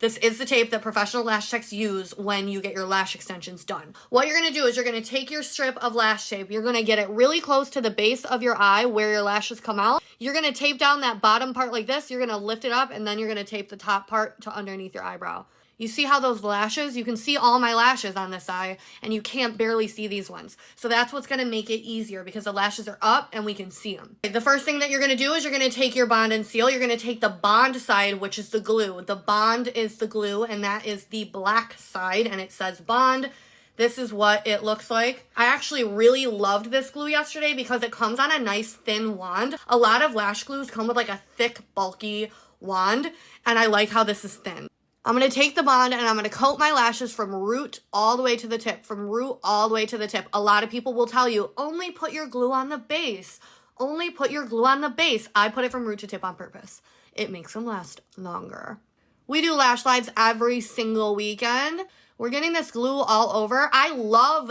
This is the tape that professional lash techs use when you get your lash extensions done. What you're gonna do is you're gonna take your strip of lash tape, you're gonna get it really close to the base of your eye where your lashes come out. You're gonna tape down that bottom part like this, you're gonna lift it up, and then you're gonna tape the top part to underneath your eyebrow. You see how those lashes, you can see all my lashes on this eye, and you can't barely see these ones. So that's what's gonna make it easier because the lashes are up and we can see them. The first thing that you're gonna do is you're gonna take your bond and seal. You're gonna take the bond side, which is the glue. The bond is the glue, and that is the black side, and it says bond. This is what it looks like. I actually really loved this glue yesterday because it comes on a nice thin wand. A lot of lash glues come with like a thick, bulky wand, and I like how this is thin. I'm going to take the bond and I'm going to coat my lashes from root all the way to the tip, from root all the way to the tip. A lot of people will tell you, only put your glue on the base. Only put your glue on the base. I put it from root to tip on purpose. It makes them last longer. We do lash slides every single weekend. We're getting this glue all over. I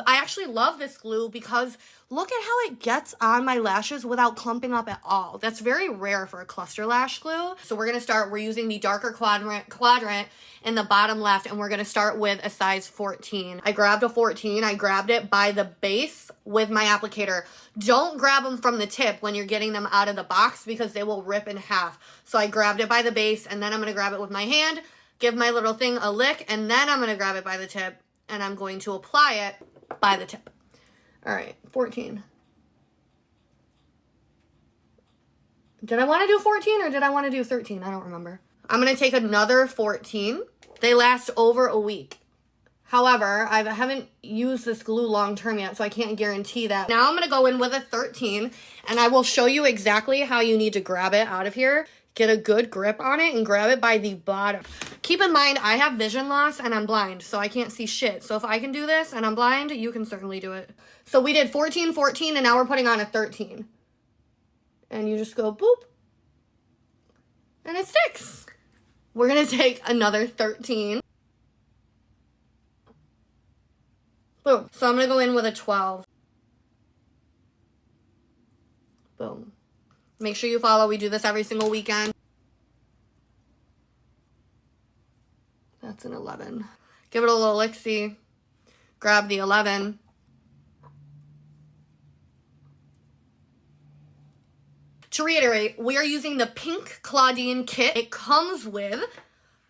actually love this glue because look at how it gets on my lashes without clumping up at all. That's very rare for a cluster lash glue. So we're using the darker quadrant in the bottom left, and we're gonna start with a size 14. I grabbed a 14, I grabbed it by the base with my applicator. Don't grab them from the tip when you're getting them out of the box because they will rip in half. So I grabbed it by the base, and then I'm gonna grab it with my hand, give my little thing a lick, and then I'm gonna grab it by the tip, and I'm going to apply it by the tip. All right, 14. Did I want to do 14 or did I want to do 13? I don't remember. I'm going to take another 14. They last over a week. However, I haven't used this glue long term yet, so I can't guarantee that. Now I'm going to go in with a 13, and I will show you exactly how you need to grab it out of here. Get a good grip on it and grab it by the bottom. Keep in mind, I have vision loss and I'm blind, so I can't see shit. So if I can do this and I'm blind, you can certainly do it. So we did 14, 14, and now we're putting on a 13. And you just go boop, and it sticks. We're gonna take another 13. Boom. So I'm gonna go in with a 12. Boom. Make sure you follow. We do this every single weekend. That's an 11. Give it a little lick-see. Grab the 11. To reiterate, we are using the pink Claudine kit. It comes with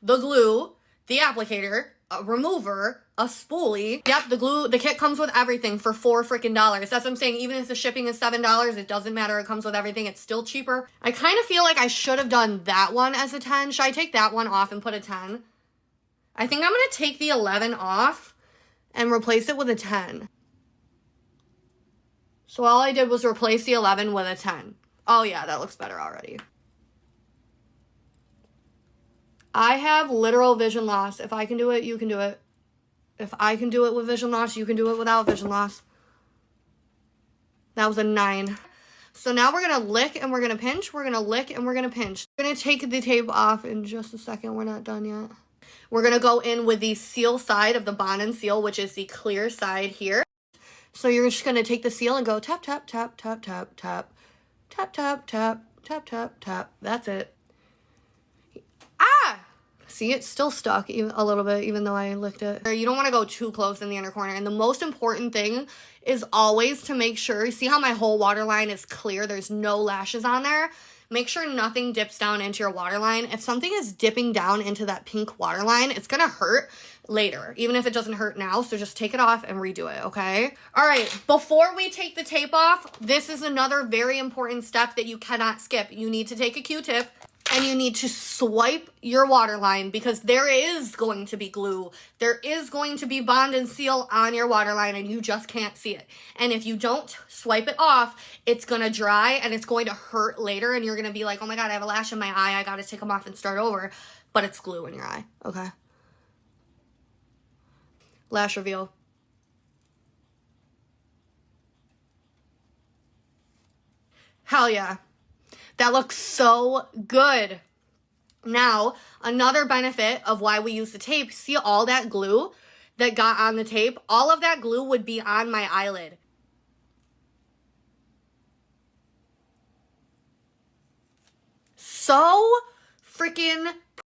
the glue, the applicator, a remover, a spoolie. Yep, the kit comes with everything for $4 freaking. That's what I'm saying. Even if the shipping is $7, it doesn't matter. It comes with everything. It's still cheaper. I kind of feel like I should have done that one as a 10. Should I take that one off and put a 10? I think I'm going to take the 11 off and replace it with a 10. So all I did was replace the 11 with a 10. Oh yeah, that looks better already. I have literal vision loss. If I can do it, you can do it. If I can do it with vision loss, you can do it without vision loss. That was a 9. So now we're going to lick and we're going to pinch. We're going to lick and we're going to pinch. We're going to take the tape off in just a second. We're not done yet. We're going to go in with the seal side of the bond and seal, which is the clear side here. So you're just going to take the seal and go tap, tap, tap, tap, tap, tap, tap, tap, tap, tap, tap, tap. That's it. Ah! See, it's still stuck a little bit, even though I licked it. You don't want to go too close in the inner corner. And the most important thing is always to make sure, see how my whole waterline is clear? There's no lashes on there. Make sure nothing dips down into your waterline. If something is dipping down into that pink waterline, it's going to hurt later, even if it doesn't hurt now. So just take it off and redo it, okay? All right, before we take the tape off, this is another very important step that you cannot skip. You need to take a Q-tip and you need to swipe your waterline because there is going to be glue. There is going to be bond and seal on your waterline and you just can't see it. And if you don't swipe it off, it's going to dry and it's going to hurt later and you're going to be like, oh my God, I have a lash in my eye. I got to take them off and start over. But it's glue in your eye, okay? Lash reveal. Hell yeah. That looks so good. Now, another benefit of why we use the tape, see all that glue that got on the tape? All of that glue would be on my eyelid. So freaking